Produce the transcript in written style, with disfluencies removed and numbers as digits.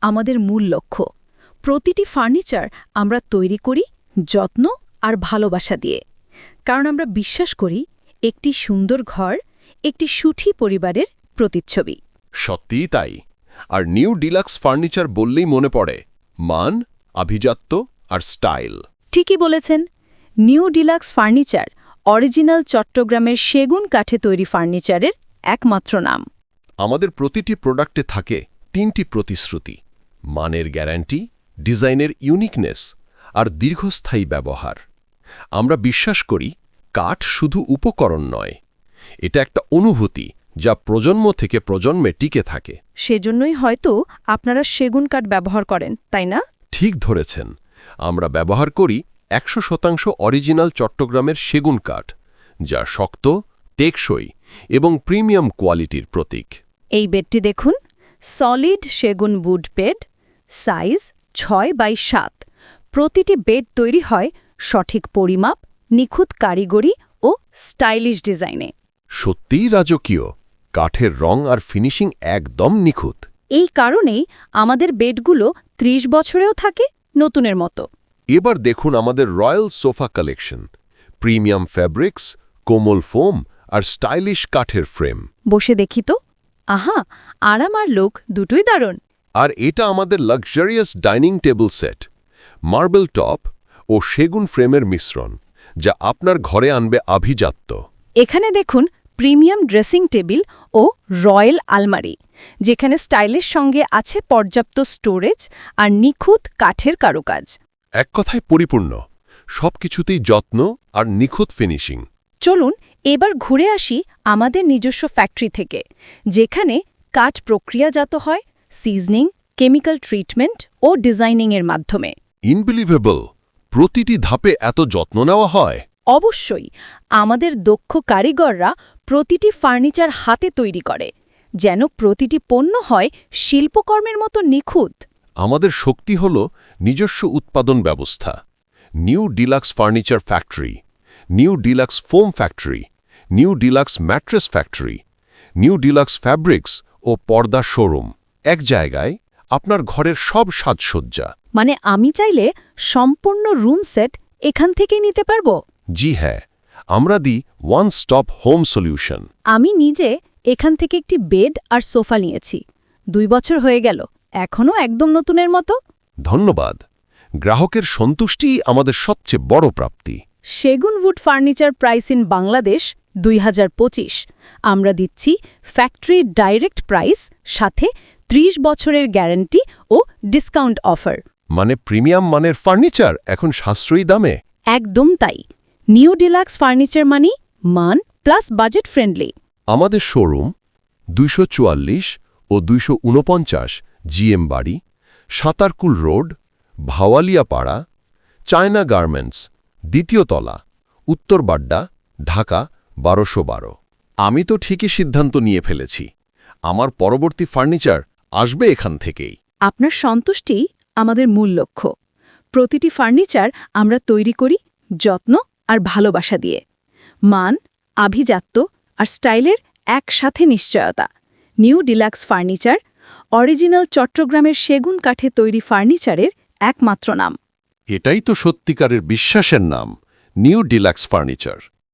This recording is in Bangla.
আমাদের মূল লক্ষ্য। প্রতিটি ফার্নিচার আমরা তৈরি করি যত্ন আর ভালোবাসা দিয়ে, কারণ আমরা বিশ্বাস করি একটি সুন্দর ঘর একটি সুখী পরিবারের প্রতিচ্ছবি। সত্যিই তাই। আর নিউ ডিলাক্স ফার্নিচার বললেই মনে পড়ে মান, আভিজাত্য আর স্টাইল। ঠিকই বলেছেন। নিউ ডিলাক্স ফার্নিচার অরিজিনাল চট্টগ্রামের সেগুন কাঠে তৈরি ফার্নিচারের একমাত্র নাম। আমাদের প্রতিটি প্রোডাক্টে থাকে 3টি প্রতিশ্রুতি: মানের গ্যারান্টি, ডিজাইনের ইউনিকনেস আর দীর্ঘস্থায়ী ব্যবহার। আমরা বিশ্বাস করি কাঠ শুধু উপকরণ নয়, এটা একটা অনুভূতি যা প্রজন্ম থেকে প্রজন্মে টিকে থাকে। সেজন্যই হয়তো আপনারা সেগুন কাঠ ব্যবহার করেন, তাই না? ঠিক ধরেছেন। আমরা ব্যবহার করি 100% অরিজিনাল চট্টগ্রামের সেগুন কাঠ, যা শক্ত, টেকসই এবং প্রিমিয়াম কোয়ালিটির প্রতীক। এই বেডটি দেখুন, সলিড সেগুন উড বেড, সাইজ 6x7। প্রতিটি বেড তৈরি হয় সঠিক পরিমাপ, নিখুঁত কারিগরি ও স্টাইলিশ ডিজাইনে। সত্যিই রাজকীয়। কাঠের রং আর ফিনিশিং একদম নিখুঁত। এই কারণেই আমাদের বেডগুলো 30 বছরেও থাকে নতুনের মতো। এবার দেখুন আমাদের royal sofa collection. Premium fabrics, কোমল ফোম আর স্টাইলিশ কাঠের ফ্রেম। বসে দেখি তো, আহা, আরাম আর লোক দুটোই দারুণ। আর এটা আমাদের luxurious dining table set, marble top ও সেগুন ফ্রেমের মিশ্রণ, যা আপনার ঘরে আনবে আভিজাত্য। এখানে দেখুন প্রিমিয়াম ড্রেসিং টেবিল ও রয়্যাল আলমারি, যেখানে স্টাইলের সঙ্গে আছে পর্যাপ্ত স্টোরেজ আর নিখুঁত কাঠের কারুকাজ। এক কথায় পরিপূর্ণ, সবকিছুতেই যত্ন আর নিখুঁত ফিনিশিং। চলুন এবার ঘুরে আসি আমাদের নিজস্ব ফ্যাক্টরি থেকে, যেখানে কাঠ প্রক্রিয়াজাত হয় সিজনিং, কেমিক্যাল ট্রিটমেন্ট ও ডিজাইনিংয়ের মাধ্যমে। ইনবিলিভেবল! প্রতিটি ধাপে এত যত্ন নেওয়া হয়। অবশ্যই, আমাদের দক্ষ কারিগররা প্রতিটি ফার্নিচার হাতে তৈরি করে, যেন প্রতিটি পণ্য হয় শিল্পকর্মের মতো নিখুঁত। আমাদের শক্তি হল নিজস্ব উৎপাদন ব্যবস্থা। New deluxe furniture factory, new deluxe foam factory, new deluxe mattress factory, new deluxe fabrics ও পর্দা শোরুম। এক জায়গায় আপনার ঘরের সব সাজসজ্জা। মানে আমি চাইলে সম্পূর্ণ রুম সেট এখান থেকেই নিতে পারবো? জি হ্যাঁ, আমরা দিই ওয়ান স্টপ হোম সলিউশন। আমি নিজে এখান থেকে একটি বেড আর সোফা নিয়েছি। 2 বছর হয়ে গেল, এখনও একদম নতুনের মতো। ধন্যবাদ। গ্রাহকের সন্তুষ্টিই আমাদের সবচেয়ে বড় প্রাপ্তি। সেগুন wood furniture price in Bangladesh 2025। আমরা দিচ্ছি ফ্যাক্টরি ডাইরেক্ট প্রাইস, সাথে 30 বছরের গ্যারান্টি ও ডিসকাউন্ট অফার। মানে প্রিমিয়াম মানের ফার্নিচার এখন সাশ্রয়ী দামে। একদম তাই। নিউ ডিলাক্স ফার্নিচার মানি মান প্লাস বাজেট ফ্রেন্ডলি। আমাদের শোরুম 244 ও 249 জিএম বাড়ি, সাতারকুল রোড, ভাওয়ালিয়াপাড়া, চায়না গার্মেন্টস, 2য় তলা, উত্তর বাড্ডা, ঢাকা 1212। আমি তো ঠিকই সিদ্ধান্ত নিয়ে ফেলেছি, আমার পরবর্তী ফার্নিচার আসবে এখান থেকেই। আপনার সন্তুষ্টি আমাদের মূল লক্ষ্য। প্রতিটি ফার্নিচার আমরা তৈরি করি যত্ন আর ভালোবাসা দিয়ে। মান, আভিজাত্য আর স্টাইলের একসাথে নিশ্চয়তা। নিউ ডিলাক্স ফার্নিচার অরিজিনাল চট্টগ্রামের সেগুন কাঠে তৈরি ফার্নিচারের একমাত্র নাম। এটাই তো সত্যিকারের বিশ্বাসের নাম, নিউ ডিলাক্স ফার্নিচার।